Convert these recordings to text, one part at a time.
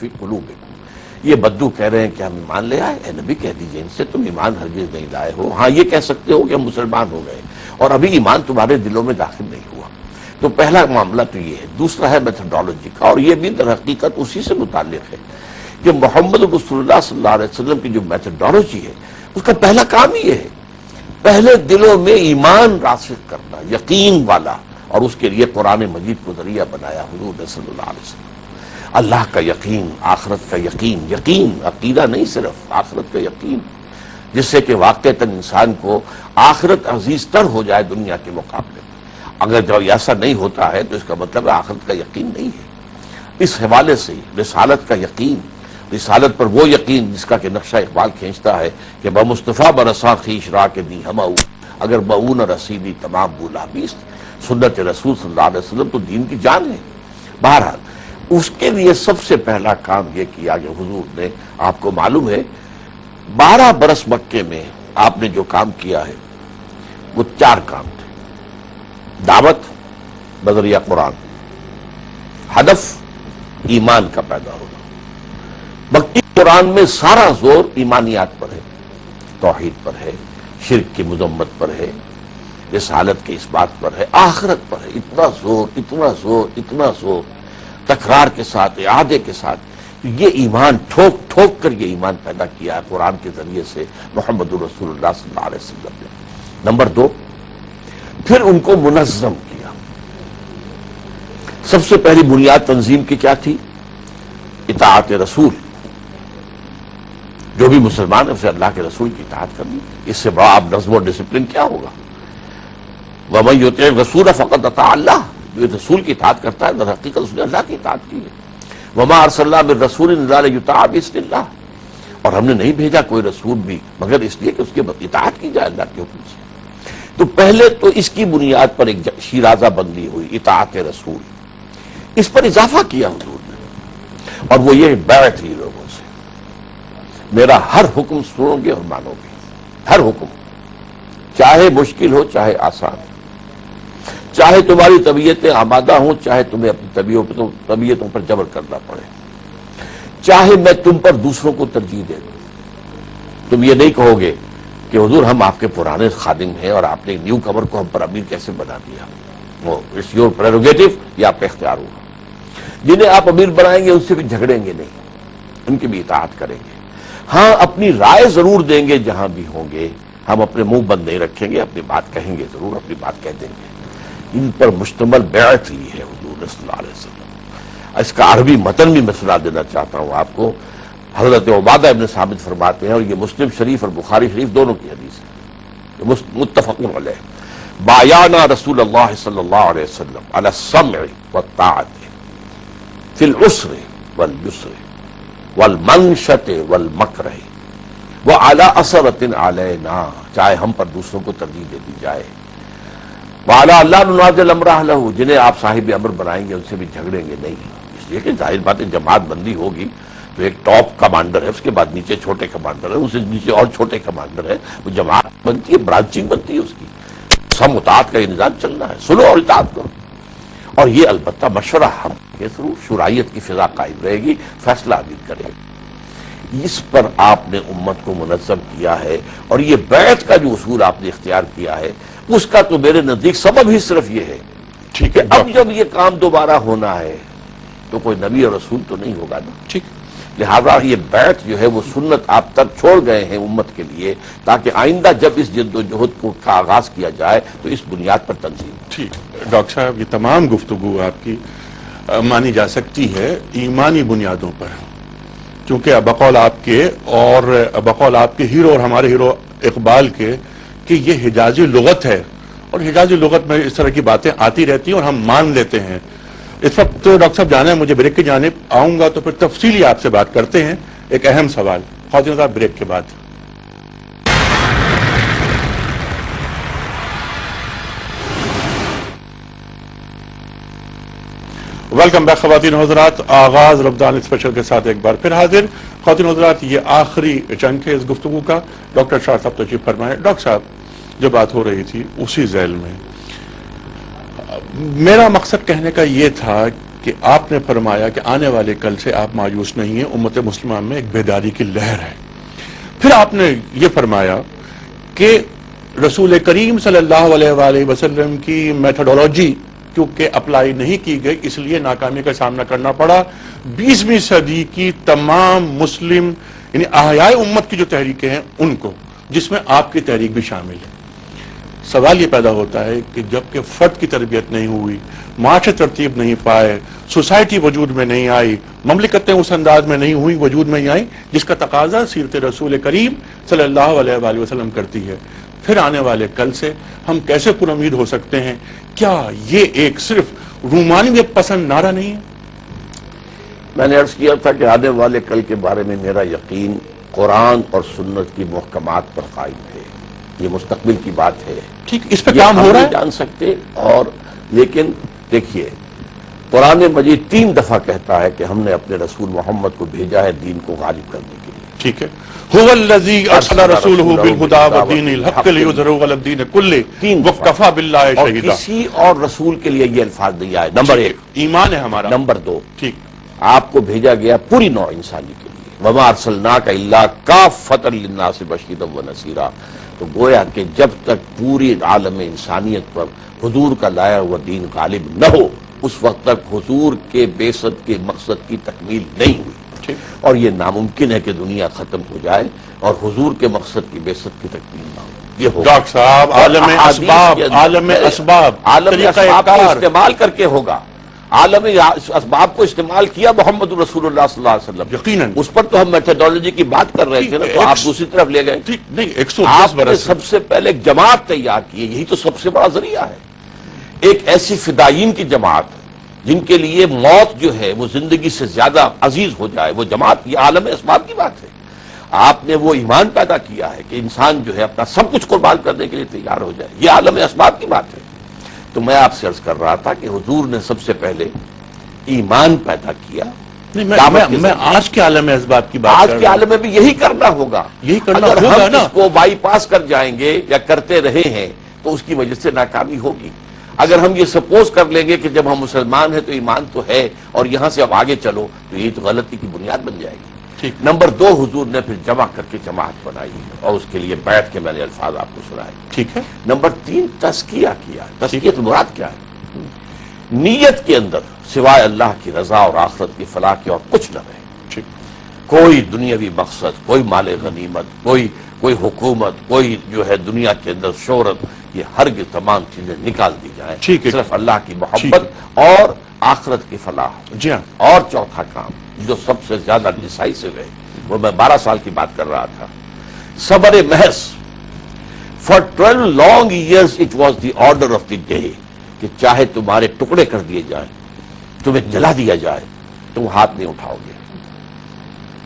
فی قلوبکم، یہ بدو کہہ رہے ہیں کہ ہم ایمان لے آئے، اے نبی کہہ دیجئے ان سے تم ایمان ہرگز نہیں لائے ہو، ہاں یہ کہہ سکتے ہو کہ ہم مسلمان ہو گئے اور ابھی ایمان تمہارے دلوں میں داخل نہیں ہوا۔ تو پہلا معاملہ تو یہ ہے۔ دوسرا ہے میتھڈالوجی کا، اور یہ بھی در حقیقت اسی سے متعلق ہے کہ محمد رسول اللہ صلی اللہ علیہ وسلم کی جو میتھڈالوجی ہے اس کا پہلا کام یہ ہے، پہلے دلوں میں ایمان راسخ کرنا، یقین والا، اور اس کے لیے قرآن مجید کو ذریعہ بنایا حضور صلی اللہ علیہ وسلم۔ اللہ کا یقین، آخرت کا یقین، یقین عقیدہ نہیں صرف، آخرت کا یقین، جس سے کہ واقعتاً انسان کو آخرت عزیز تر ہو جائے دنیا کے مقابلے میں۔ اگر جب ایسا نہیں ہوتا ہے تو اس کا مطلب ہے آخرت کا یقین نہیں ہے۔ اس حوالے سے رسالت کا یقین، رسالت پر وہ یقین جس کا کہ نقشہ اقبال کھینچتا ہے کہ بمصطفیٰ برساں خیش را کے دی ہماؤ، اگر بہون رسیدی تمام بولا بیست، سنت رسول صلی اللہ علیہ وسلم تو دین کی جان ہے۔ بہرحال اس کے لیے سب سے پہلا کام یہ کیا کہ حضور نے، آپ کو معلوم ہے 12 برس مکے میں آپ نے جو کام کیا ہے وہ 4 کام تھے۔ دعوت بذریعہ قرآن، ہدف ایمان کا پیدا ہونا۔ مکی قرآن میں سارا زور ایمانیات پر ہے، توحید پر ہے، شرک کی مذمت پر ہے، رسالت کے اس بات پر ہے، آخرت پر ہے۔ اتنا زور، اتنا زور، اتنا زور، تکرار کے ساتھ، اعادے کے ساتھ، یہ ایمان ٹھوک ٹھوک کر یہ ایمان پیدا کیا ہے قرآن کے ذریعے سے محمد رسول اللہ صلی اللہ علیہ وسلم نے۔ نمبر 2، پھر ان کو منظم کیا۔ سب سے پہلی بنیاد تنظیم کی کیا تھی؟ اطاعت رسول۔ جو بھی مسلمان ہے اسے اللہ کے رسول کی اطاعت کرنی، اس سے بڑا آپ نظم و ڈسپلن کیا ہوگا؟ وَمَن يُطِعِ الرَّسُولَ فَقَدْ أَطَاعَ اللَّهَ، جو رسول کی اطاعت کرتا ہے در حقیقت اس نے اللہ کی اطاعت کی ہے۔ وَمَا أَرْسَلْنَا مِن رَّسُولٍ إِلَّا لِيُطَاعَ بِإِذْنِ اللَّهِ، اور ہم نے نہیں بھیجا کوئی رسول بھی مگر اس لیے کہ اس کی اطاعت کی جائے اللہ کے حکم سے۔ تو پہلے تو اس کی بنیاد پر ایک شیرازہ بندی ہوئی، اطاعت رسول۔ اس پر اضافہ کیا حضور نے، اور وہ یہ بیعت لی لوگوں سے، میرا ہر حکم سنو گے اور مانو گے، ہر حکم، چاہے مشکل ہو چاہے آسان ہو، چاہے تمہاری طبیعتیں آمادہ ہوں چاہے تمہیں اپنی طبیعتوں پر جبر کرنا پڑے، چاہے میں تم پر دوسروں کو ترجیح دے دوں۔ تم یہ نہیں کہو گے کہ حضور ہم آپ کے پرانے خادم ہیں اور آپ نے نیو کمر کو ہم پر امیر کیسے بنا دیا، وہ اٹس یور پریروگیٹو، یہ آپ کا اختیار ہوگا۔ جنہیں آپ امیر بنائیں گے ان سے بھی جھگڑیں گے نہیں، ان کی بھی اطاعت کریں گے۔ ہاں اپنی رائے ضرور دیں گے جہاں بھی ہوں گے، ہم اپنے منہ بند نہیں رکھیں گے، اپنی بات کہیں گے، ضرور اپنی بات کہہ دیں گے۔ ان پر مشتمل بیعت لی ہے حضور صلی اللہ علیہ وسلم۔ اس کا عربی متن بھی میں سنا دینا چاہتا ہوں آپ کو۔ حضرت عبادہ ابن ثابت فرماتے ہیں، اور یہ مسلم شریف اور بخاری شریف دونوں کی حدیث ہے، متفق علیہ، بایعنا رسول اللہ صلی اللہ علیہ وسلم علی السمع والطاعت فی العسر والیسر والمنشط والمکرہ وعلی اثرۃ علینا، چاہے ہم پر دوسروں کو ترجیح دے دی جائے، وعلی اللہ ننازل امرہ لہ، جنہیں آپ صاحب امر بنائیں گے ان سے بھی جھگڑیں گے نہیں، اس لیے کہ ظاہر بات ہے جماعت بندی ہوگی تو ایک ٹاپ کمانڈر ہے، اس کے بعد نیچے چھوٹے کمانڈر ہے، اس سے نیچے اور چھوٹے کمانڈر ہے، وہ جماعت بنتی ہے، برانچنگ بنتی ہے اس کی، سم اطاعت کا یہ نظام چلنا ہے، سنو اور اطاعت کرو۔ اور یہ البتہ مشورہ ہم کے ضرور، شورائیت کی فضا قائم رہے گی، فیصلہ عدل کرے گی۔ اس پر آپ نے امت کو منظم کیا ہے، اور یہ بیعت کا جو اصول آپ نے اختیار کیا ہے اس کا تو میرے نزدیک سبب ہی صرف یہ ہے ٹھیک کہ ہے، اب جب یہ کام دوبارہ ہونا ہے تو کوئی نبی اور رسول تو نہیں ہوگا نا، ٹھیک، لہذا یہ بیعت جو ہے وہ سنت آپ تک چھوڑ گئے ہیں امت کے لیے، تاکہ آئندہ جب اس جد و جہد کا آغاز کیا جائے تو اس بنیاد پر تنظیم ہو۔ ٹھیک۔ ڈاکٹر صاحب یہ تمام گفتگو آپ کی مانی جا سکتی ہے ایمانی بنیادوں پر، چونکہ بقول آپ کے اور بقول آپ کے ہیرو اور ہمارے ہیرو اقبال کے کہ یہ حجازی لغت ہے، اور حجازی لغت میں اس طرح کی باتیں آتی رہتی ہیں اور ہم مان لیتے ہیں۔ اس وقت ڈاکٹر صاحب جانا ہے، مجھے بریک کی جانب آؤں گا تو پھر تفصیلی آپ سے بات کرتے ہیں ایک اہم سوال، خواتین صاحب بریک کے بعد۔ ویلکم بیک خواتین حضرات، آغاز رمضان اسپیشل کے ساتھ ایک بار پھر حاضر۔ خواتین حضرات یہ آخری چنک ہے اس گفتگو کا، ڈاکٹر شاہ صاحب تشریف فرمائے۔ ڈاکٹر صاحب جو بات ہو رہی تھی اسی ذیل میں میرا مقصد کہنے کا یہ تھا کہ آپ نے فرمایا کہ آنے والے کل سے آپ مایوس نہیں ہیں، امت مسلمہ میں ایک بیداری کی لہر ہے۔ پھر آپ نے یہ فرمایا کہ رسول کریم صلی اللہ علیہ وآلہ وسلم کی میتھڈولوجی کیونکہ اپلائی نہیں کی گئی، اس لیے ناکامی کا سامنا کرنا پڑا۔ 20ویں صدی کی تمام مسلم یعنی احیاء امت کی جو تحریکیں ہیں ان کو، جس میں آپ کی تحریک بھی شامل ہے۔ سوال یہ پیدا ہوتا ہے کہ جب کہ فرد کی تربیت نہیں ہوئی، معاشرے ترتیب نہیں پائے، سوسائٹی وجود میں نہیں آئی، مملکتیں اس انداز میں نہیں ہوئی، وجود میں نہیں آئی جس کا تقاضا سیرت رسول کریم صلی اللہ علیہ وآلہ وسلم کرتی ہے، پھر آنے والے کل سے ہم کیسے پر امید ہو سکتے ہیں؟ کیا یہ ایک صرف رومانیت پسند نعرہ نہیں ہے؟ میں نے عرض کیا تھا کہ آنے والے کل کے بارے میں میرا یقین قرآن اور سنت کی محکمات پر قائم ہے، یہ مستقبل کی بات ہے، ٹھیک، اس پہ یہ کام ہم ہو رہا نہیں ہے؟ جان سکتے۔ اور لیکن دیکھیے قرآن مجید 3 دفعہ کہتا ہے کہ ہم نے اپنے رسول محمد کو بھیجا ہے دین کو غالب کرنے کے لیے۔ ٹھیک ہے، هو الذی ارسل رسولہ بالہدی ودین الحق لیظہرہ علی الدین کلہ وکفی باللہ اور شہیدا۔ کسی اور رسول کے لیے یہ الفاظ نہیں آئے۔ نمبر 1 ایمان ہے ہمارا۔ نمبر 2 ٹھیک، آپ کو بھیجا گیا پوری نوع انسانی کے لیے، وما ارسلناک الا کافۃ للناس بشیرا ونذیرا۔ تو گویا کہ جب تک پوری عالم انسانیت پر حضور کا لایا ہوا دین غالب نہ ہو، اس وقت تک حضور کے بعثت کے مقصد کی تکمیل نہیں ہوئی، اور یہ ناممکن ہے کہ دنیا ختم ہو جائے اور حضور کے مقصد کی بعثت کی تکمیل نہ ہو۔ یہ ہوگا ڈاکٹر صاحب، عالم اسباب، عالم اسباب، عالم طریقہ اسباب کو کار، استعمال کر کے ہوگا۔ عالم اسباب کو استعمال کیا محمد رسول اللہ صلی اللہ علیہ وسلم، یقیناً۔ اس پر تو ہم میتھڈولوجی کی بات کر رہے تھے نا، تو آپ دوسری طرف لے گئے۔ ٹھیک نہیں، 110 آپ نے برس سب سے پہلے ایک جماعت تیار کی ہے، یہی تو سب سے بڑا ذریعہ ہے، ایک ایسی فدائین کی جماعت جن کے لیے موت جو ہے وہ زندگی سے زیادہ عزیز ہو جائے، وہ جماعت، یہ عالم اسباب کی بات ہے۔ آپ نے وہ ایمان پیدا کیا ہے کہ انسان جو ہے اپنا سب کچھ قربان کرنے کے لیے تیار ہو جائے، یہ عالم اسباب کی بات ہے۔ تو میں آپ سے عرض کر رہا تھا کہ حضور نے سب سے پہلے ایمان پیدا کیا۔ نہیں، دعوت کے میں ذریعے۔ آج کے عالم اسباب کی بات آج کر کے رہا ہوں۔ عالم میں بھی یہی کرنا ہوگا، یہی کرنا اگر ہوگا ہم نا۔ اس کو بائی پاس کر جائیں گے یا کرتے رہے ہیں تو اس کی وجہ سے ناکامی ہوگی۔ اگر ہم یہ سپوز کر لیں گے کہ جب ہم مسلمان ہیں تو ایمان تو ہے اور یہاں سے اب آگے چلو، تو یہ تو غلطی کی بنیاد بن جائے گی۔ ٹھیک، نمبر 2، حضور نے پھر جمع کر کے جماعت بنائی اور اس کے لیے بیٹھ کے میں نے الفاظ آپ کو سنائے۔ ٹھیک ہے، نمبر 3، تزکیہ کیا۔ تزکیہ تو مراد کیا ہے؟ نیت کے اندر سوائے اللہ کی رضا اور آخرت کی فلاح کے اور کچھ نہ رہے، ٹھیک، کوئی دنیاوی مقصد، کوئی مال غنیمت، کوئی حکومت، کوئی جو ہے دنیا کے اندر شہرت، یہ ہرگز تمام چیزیں نکال دی جائیں، ٹھیک ہے، صرف اللہ کی محبت اور آخرت کی فلاح۔ جی ہاں، اور چوتھا کام جو سب سے زیادہ ڈیسائسو ہے، وہ میں 12 سال کی بات کر رہا تھا، صبر محض۔ For 12 long years it was the order of the day کہ چاہے تمہارے ٹکڑے کر دیے جائیں، تمہیں جلا دیا جائے، تم ہاتھ نہیں اٹھاؤ گے۔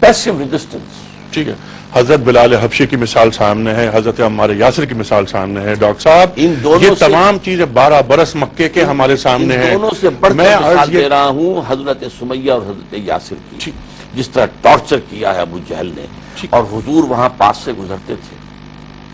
Passive resistance. ٹھیک ہے، حضرت بلال حبشی کی مثال سامنے ہے، حضرت عمار یاسر کی مثال سامنے ہے۔ ڈاکٹر صاحب، ان دونوں یہ سے- تمام چیزیں 12 برس مکے کے ہمارے سامنے ان ہیں۔ دونوں سے بڑھ میں کر مثال عرض یہ- دے رہا ہوں حضرت سمیہ اور حضرت یاسر کی، ٹھیک، جس طرح ٹارچر کیا ہے ابو جہل نے، ٹھیک۔ اور حضور وہاں پاس سے گزرتے تھے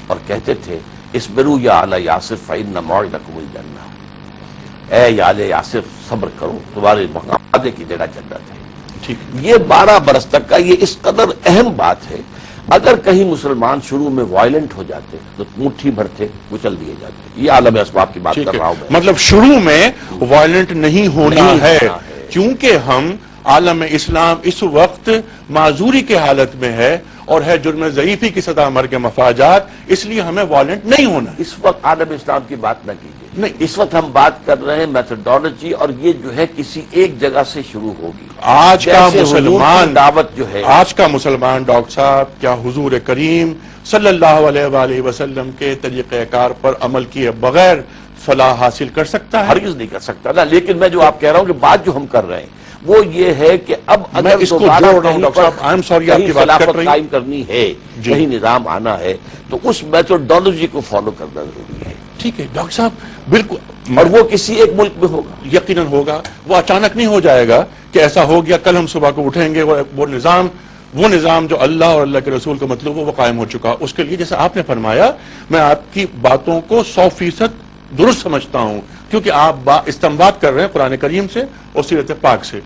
اور کہتے تھے اصبروا یا آل یاسر فإن موعدکم الجنہ، اے آل یاسر صبر کرو، تمہارے وعدے کی جگہ جنت ہے۔ ٹھیک، یہ 12 برس تک کا یہ اس قدر اہم بات ہے، اگر کہیں مسلمان شروع میں وائلنٹ ہو جاتے تو مٹھی بھر تھے کچل دیے جاتے۔ یہ عالم اسباب کی بات ٹھیک کر ہے، رہا ہوں میں۔ مطلب شروع میں وائلنٹ نہیں ہونا نہیں ہے، ہونا ہے۔ کیونکہ ہم عالم اسلام اس وقت معذوری کے حالت میں ہے اور ہے جرم ضعیفی کی سطح مرگ مفاجات، اس لیے ہمیں وائلنٹ نہیں ہونا ہے۔ اس وقت عالم اسلام کی بات نہ کیجیے، نہیں، اس وقت ہم بات کر رہے ہیں میتھڈولوجی، اور یہ جو ہے کسی ایک جگہ سے شروع ہوگی۔ آج کا جیسے حضور کی مسلمان، دعوت جو ہے، آج کا مسلمان ڈاکٹر صاحب کیا حضور کریم صلی اللہ علیہ وآلہ وسلم کے طریقہ کار پر عمل کیے بغیر فلاح حاصل کر سکتا ہے؟ ہرگز نہیں کر سکتا نا۔ لیکن میں جو آپ کہہ رہا ہوں کہ بات جو ہم کر رہے ہیں وہ یہ ہے کہ اب میں اگر اس کو دوبارہ جوڑ رہا ہوں کہیں ڈاکٹر صاحب، پر I'm sorry آپ کہیں کی بات کٹ خلافت رہی قائم کرنی ہے، جی۔ کہیں نظام آنا ہے، تو اس میتھڈولوجی کو فالو کرنا ضروری ہے، ٹھیک ہے ڈاکٹر صاحب، بالکل، اور وہ کسی ایک ملک میں ہوگا۔ یقیناً ہوگا، وہ اچانک نہیں ہو جائے گا کہ ایسا ہو گیا کل ہم صبح کو اٹھیں گے وہ نظام جو اللہ اور اللہ کے رسول کا مطلوب ہو وہ قائم ہو چکا۔ اس کے لیے جیسے آپ نے فرمایا، میں آپ کی باتوں کو 100% درست سمجھتا ہوں، کیونکہ آپ استنباط کر رہے ہیں قرآن کریم سے اور سیرت پاک سے۔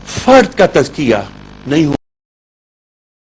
فرد کا تزکیہ نہیں ہوا